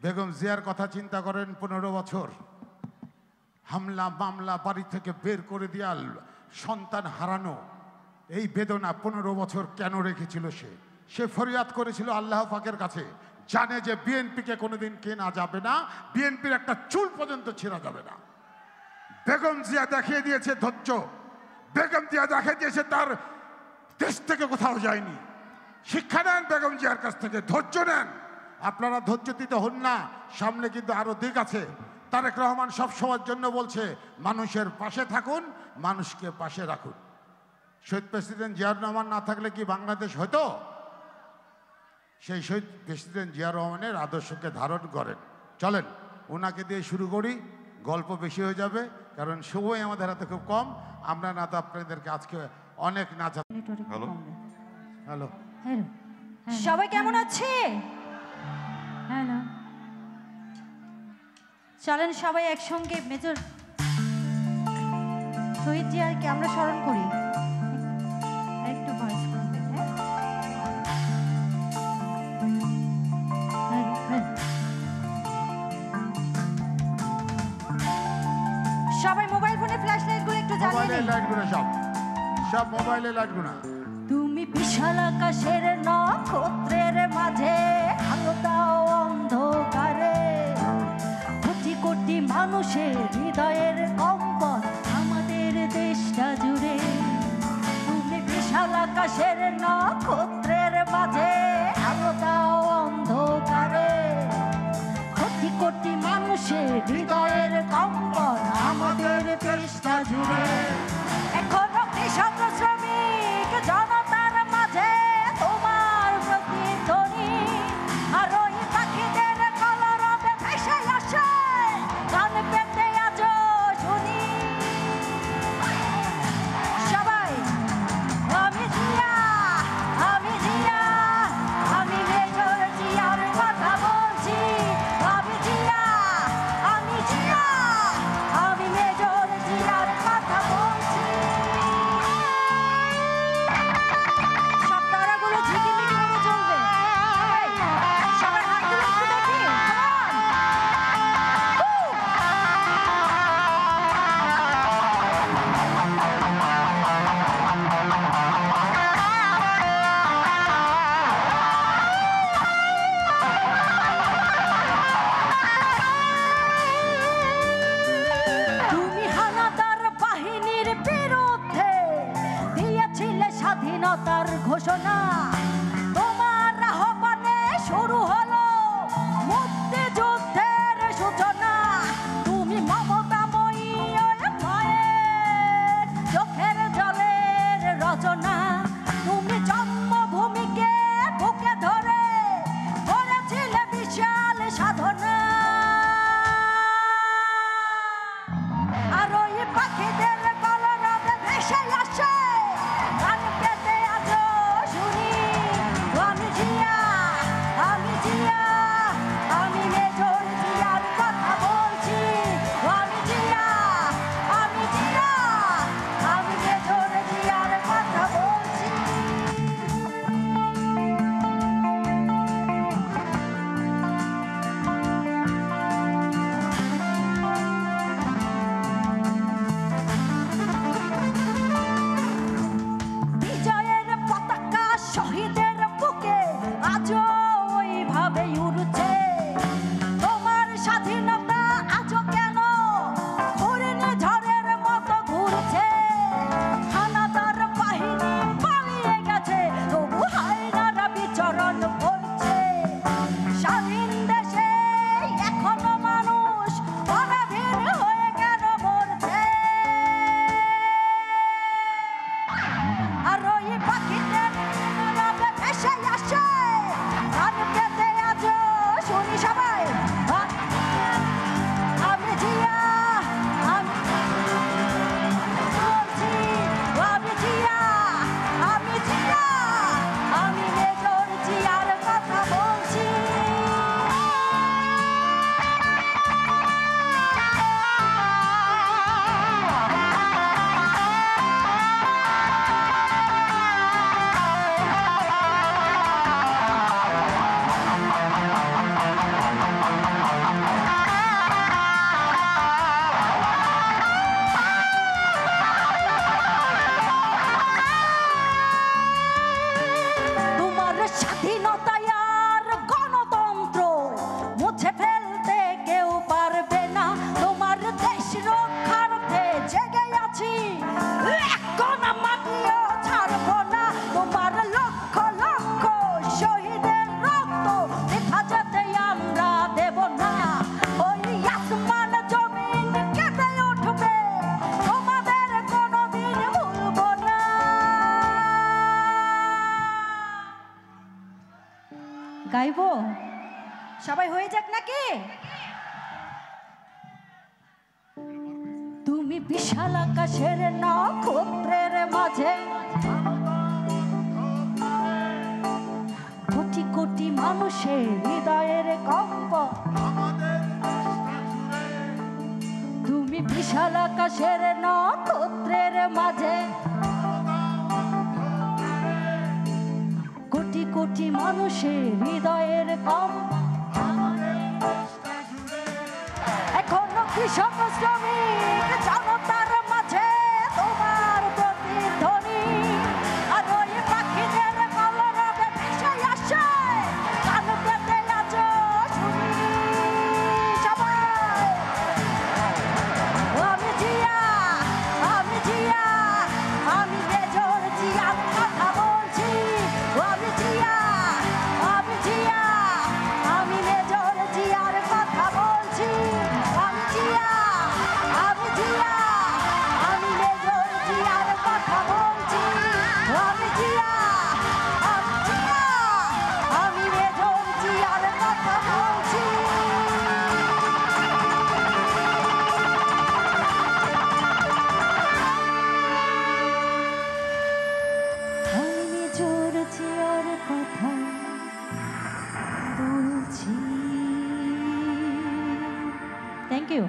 বেগম জিয়ার কথা চিন্তা করেন, 15 বছর হামলা মামলা, বাড়ি থেকে বের করে দেওয়া, সন্তান হারানো, এই বেদনা 15 বছর কেন রেখেছিল? সে ফরিয়াদ করেছিল আল্লাহ পাকের কাছে, জানে যে বিএনপিকে কোনোদিন কেনা যাবে না, বিএনপির একটা চুল পর্যন্ত ছেঁড়া যাবে না। বেগম জিয়া দেখিয়ে দিয়েছে ধৈর্য, বেগম জিয়া দেখিয়ে দিয়েছে তার দেশ থেকে কোথাও যায়নি। শিক্ষা নেন বেগম জিয়ার কাছ থেকে, ধৈর্য নেন। আপনারা ধৈর্য দিতে হন না, সামনে কিন্তু আরো দিক আছে। তারেক রহমান সব সময়ের জন্য বলছে মানুষের পাশে থাকুন, মানুষকে পাশে রাখুন। শহীদ প্রেসিডেন্ট জিয়াউর রহমান না থাকলে কি বাংলাদেশ হতো? সেই শহীদ প্রেসিডেন্ট জিয়াউর রহমানের আদর্শকে ধারণ করেন। চলেন ওনাকে দিয়ে শুরু করি, গল্প বেশি হয়ে যাবে কারণ সময় আমাদের হাতে খুব কম। আমরা না তো আপনাদেরকে আজকে অনেক নাচা। হ্যালো হ্যালো, সবাই কেমন আছে? হ্যালো, চলেন সবাই একসঙ্গে মেজর শহীদ জিয়াকে আমরা স্মরণ করি। একটু ভয়েস করবে। সবাই মোবাইল ফোনে ফ্ল্যাশ লাইটগুলো একটু জ্বালিয়ে দিন। লাইটগুলো সব মোবাইলে লাইটগুলো। তুমি বিশাল আকাশের নক্ষত্রের মাঝে আলো দাও অন্ধকারে, কোটি কোটি মানুষের হৃদয়ের কম্পন আমাদের দেশটা জুড়ে। তুমি বিশাল আকাশের নক্ষত্রের মাঝে আলো দাও অন্ধকারে, কোটি কোটি মানুষের হৃদয়ের কম্পন আমাদের দেশটা জুড়ে। এখনো কৃষক শ্রমিক জনতার মাঝে তোমার প্রতিধ্বনি, আর ওই পাখিদের কলরবে ভেসে আসে গান পেতে আজও শুনি। সবাই আমি জিয়া, আমি জিয়া, আমি মেজর জিয়ার কথা বলছি। আমি জিয়া, আমি জিয়া, আমি মেজর জিয়ার কথা বলছি। সব তারাগুলো ঝিকিমিকি করে চলবে। সবার হাতগুলো একটু দেখি। তুমি হানাদার বাহিনীর বিরুদ্ধে দিয়েছিলে স্বাধীনতার ঘোষণা, তোমার আহ্বানে শুরু হলো মুক্তিযুদ্ধের সূচনা। তুমি মমতাময়ী ওই মায়ের চোখের জলের রচনা, তুমি জন্মভূমিকে বুকে ধরে করেছিলে বিশাল সাধনা। আর ওই পাখিদের কলরবে ভেসে আসে গান পেতে আজও শুনি। আমি জিয়া, আমি জিয়া, আমি মেজর জিয়ার কথা বলছি। আমি জিয়া, আমি জিয়া, আমি মেজর জিয়ার কথা বলছি। বিজয়ের পতাকা শহীদের বুকে আজও ওইভাবে উড়ছে। তোমার স্বাধীনতা আজও কেন ঘূর্ণি ঝড়ের মতো ঘুরছে। হানাদার বাহিনী পালিয়ে গেছে, তবু হায়নারা বিচরণ করছে। স্বাধীন দেশে এখনো মানুষ পরাধীন হয়ে কেন মরছে। আর ওই পাখিদের কলরবে ভেসে আসে গান পেতে আজও শুনি। সবাই আমি জিয়া, আমি বলছি। আমি জিয়া, আমি জিয়া, আমি মেজর জিয়ার কথা বলছি। কি তুমি বিশাল আকাশের নক্ষত্রের মাঝে কোটি কোটি মানুষের হৃদয়ের কম্প তুমি বিশাল আকাশের নক্ষত্রের মাঝে কোটি কোটি মানুষের হৃদয়ের কম্প এখনো কৃষক শ্রমিক জনতার মাঝে তোমার প্রতিধ্বনি আর ওই পাখিদের কলরবে ভেসে আসে কান পেতে আজ শুনি সবাই আমি জিয়া আমি জিয়া আমি মেজর জিয়ার কথা বলছি আমি জিয়া আমি জিয়া আমি মেজর জিয়ার কথা বলছি আমি জিয়া আমি জিয়া আমি মেজর জিয়ার কথা বলছি আমি জিয়া আমি জিয়া আমি মেজর জিয়ার কথা বলছি আমি মেজর জিয়ার কথা বলছি থ্যাংক ইউ